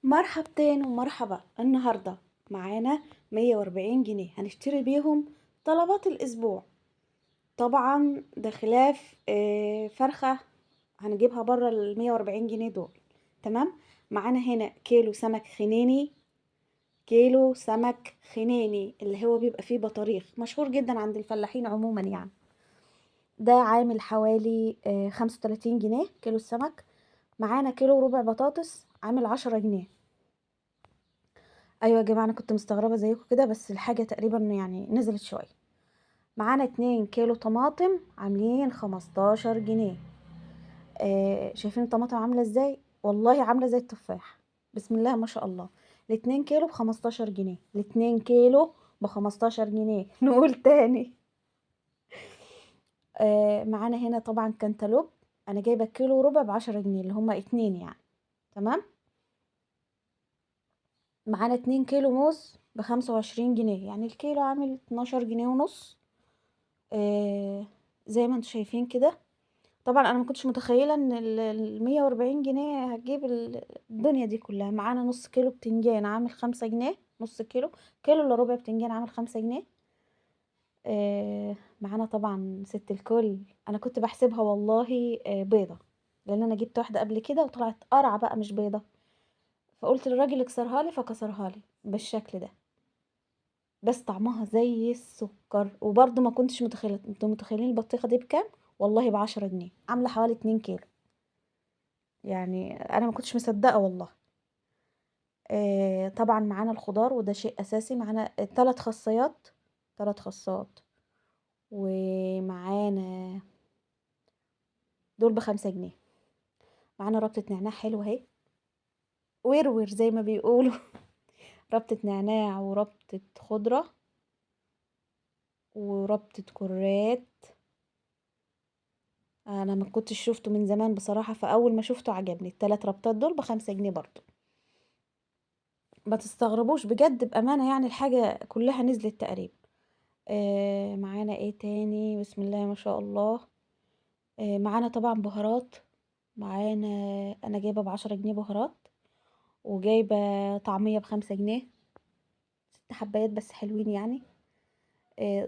مرحبتين ومرحبا. النهاردة معانا 140 جنيه هنشتري بيهم طلبات الأسبوع. طبعا ده خلاف فرخة هنجيبها برا ال140 جنيه دول. تمام. معانا هنا كيلو سمك خنيني. كيلو سمك خنيني اللي هو بيبقى فيه بطاريخ، مشهور جدا عند الفلاحين عموما يعني. ده عامل حوالي 35 جنيه كيلو السمك. معانا كيلو ربع بطاطس عامل 10 جنيه. ايوه يا جماعه، انا كنت مستغربه زيكم كده، بس الحاجه تقريبا يعني نزلت شويه. معانا 2 كيلو طماطم عاملين 15 جنيه. شايفين الطماطم عامله ازاي؟ والله عامله زي التفاح. بسم الله ما شاء الله. الاتنين كيلو ب15 جنيه. الاتنين كيلو ب15 جنيه. نقول تاني. معانا هنا طبعا كنتالوب. انا جايبه كيلو وربع ب10 جنيه، اللي هما اتنين يعني. تمام. معانا 2 كيلو موز ب25 جنيه، يعني الكيلو عامل 12 جنيه ونص. زي ما انتم شايفين كده. طبعا انا ما كنتش متخيله ان ال140 جنيه هتجيب الدنيا دي كلها. معانا نص كيلو بتنجان عامل 5 جنيه. نص كيلو. كيلو الا ربع بتنجان عامل 5 جنيه. معانا طبعا ست الكل. انا كنت بحسبها والله بيضه، لان انا جبت واحده قبل كده وطلعت قرعه بقى مش بيضه. فقلت للراجل اكسرها لي، فكسرها لي بالشكل ده. بس طعمها زي السكر. وبرضه ما كنتش متخيله. انتوا متخيلين البطيخه دي بكام؟ والله ب10 جنيه، عامله حوالي 2 كيلو. يعني انا ما كنتش مصدقه والله. طبعا معانا الخضار، وده شيء اساسي. معانا 3 خاصيات. 3 خاصات. ومعانا دول ب5 جنيه. معانا ربطه نعناع حلوه اهي. ورور زي ما بيقولوا. ربطه نعناع وربطه خضره وربطه كرات. انا ما كنتش شفته من زمان بصراحة، فاول ما شفته عجبني. ال3 ربطات دول ب5 جنيه برضو. ما تستغربوش بجد بأمانة، يعني الحاجة كلها نزلت تقريبا. معانا ايه تاني؟ بسم الله ما شاء الله. معانا طبعا بهارات. معانا. انا جايبة ب10 جنيه بهارات. وجايبة طعمية ب5 جنيه. 6 حبايات بس حلوين يعني.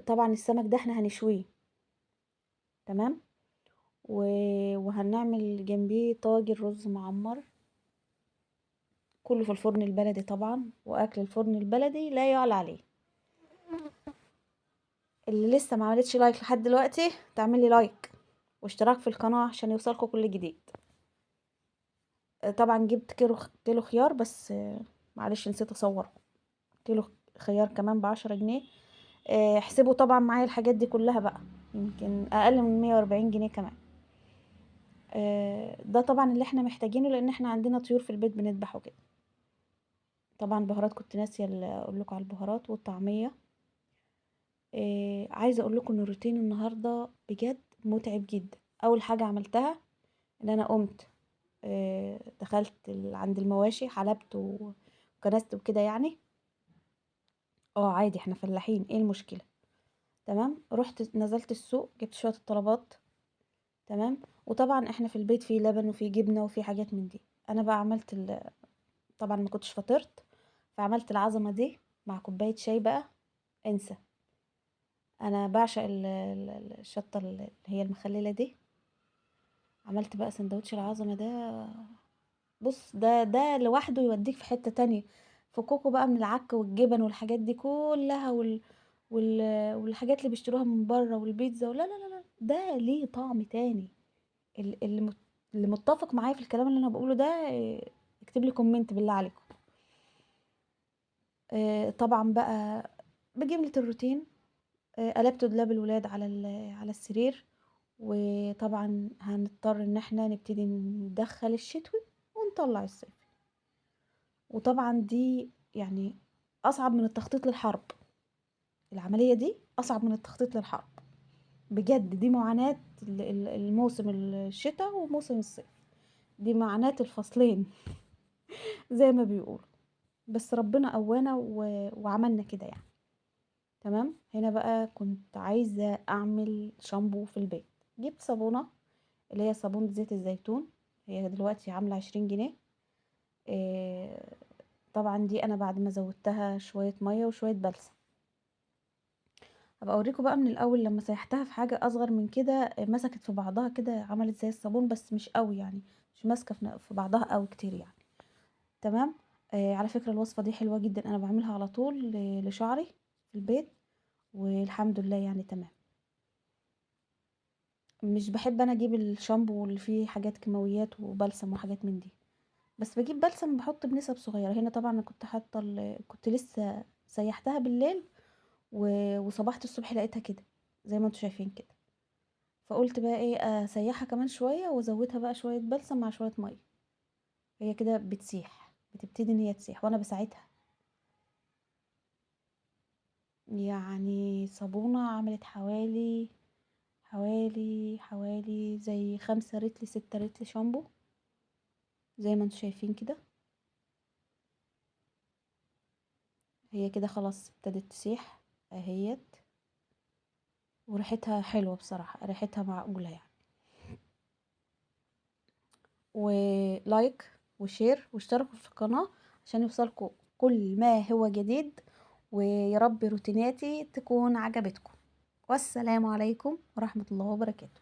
طبعا السمك ده احنا هنشويه. تمام. وهنعمل جنبيه طاجن رز معمر. كله في الفرن البلدي طبعا، واكل الفرن البلدي لا يعلى عليه. اللي لسه ما عملتش لايك لحد دلوقتي تعملي لايك واشتراك في القناة عشان يوصلكوا كل جديد. طبعا جبت كيلو خيار بس. معلش نسيت اصوره. كيلو خيار كمان ب10 جنيه. احسبوا طبعا معايا الحاجات دي كلها بقى. يمكن اقل من 140 جنيه كمان. ده طبعا اللي احنا محتاجينه، لان احنا عندنا طيور في البيت بنذبح وكده. طبعا بهارات كنت ناسيه اقول لكم على البهارات والطعميه. عايزه اقول لكم ان روتين النهارده بجد متعب جدا. اول حاجه عملتها ان انا قمت. دخلت عند المواشي، حلبت وكنست وكده يعني. عادي، احنا فلاحين، ايه المشكله؟ تمام. رحت نزلت السوق، جبت شويه الطلبات. تمام. وطبعا احنا في البيت في لبن وفي جبنه وفي حاجات من دي. انا بقى عملت طبعا ما كنتش فطرت. فعملت العظمه دي مع كوبايه شاي بقى. انسى. انا بعشق الشطه اللي هي المخلله دي. عملت بقى سندوتش العظمه ده. بص، ده لوحده يوديك في حته تانية. فكوكو بقى من العك والجبن والحاجات دي كلها وال... والحاجات اللي بيشتروها من بره والبيتزا، ولا لا لا لا، ده ليه طعم تاني. اللي متفق معايا في الكلام اللي انا بقوله ده، اكتب لي كومنت بالله عليكم. طبعا بقى بجملة الروتين. قلبت دولاب الولاد على السرير. وطبعا هنضطر ان احنا نبتدي ندخل الشتوي ونطلع الصيف. وطبعا دي يعني اصعب من التخطيط للحرب. العملية دي اصعب من التخطيط للحرب. بجد دي معاناة الموسم الشتاء وموسم الصيف. دي معاناة الفصلين. زي ما بيقولوا. بس ربنا قوانا وعملنا كده يعني. تمام. هنا بقى كنت عايزة اعمل شامبو في البيت. جبت صابونة اللي هي صابونة زيت الزيتون. هي دلوقتي عاملة 20 جنيه. طبعا دي انا بعد ما زودتها شويه ميه وشويه بلسم. هبقى اوريكم بقى من الاول لما سيحتها في حاجه اصغر من كده، مسكت في بعضها كده، عملت زي الصابون بس مش قوي يعني، مش ماسكه في بعضها قوي كتير يعني. تمام. على فكره الوصفه دي حلوه جدا، انا بعملها على طول لشعري في البيت، والحمد لله يعني تمام. مش بحب انا اجيب الشامبو اللي فيه حاجات كيماويات وبلسم وحاجات من دي، بس بجيب بلسم بحط بنسب صغيره. هنا طبعا انا كنت حاطه كنت لسه سيحتها بالليل وصبحت الصبح لقيتها كده زي ما انتوا شايفين كده، فقلت بقى ايه، اسيحها كمان شويه وازودها بقى شويه بلسم مع شويه ميه. هي كده بتسيح، بتبتدي ان هي تسيح وانا بساعدها. يعني صابونه عملت حوالي زي 5 رتل 6 رتل شامبو زي ما انتوا شايفين كده. هي كده خلاص ابتدت تسيح اهيت، وريحتها حلوة بصراحة، ريحتها معقولة يعني. ولايك وشير واشتركوا في القناة عشان يوصلكوا كل ما هو جديد، ويا رب روتيناتي تكون عجبتكم. والسلام عليكم ورحمة الله وبركاته.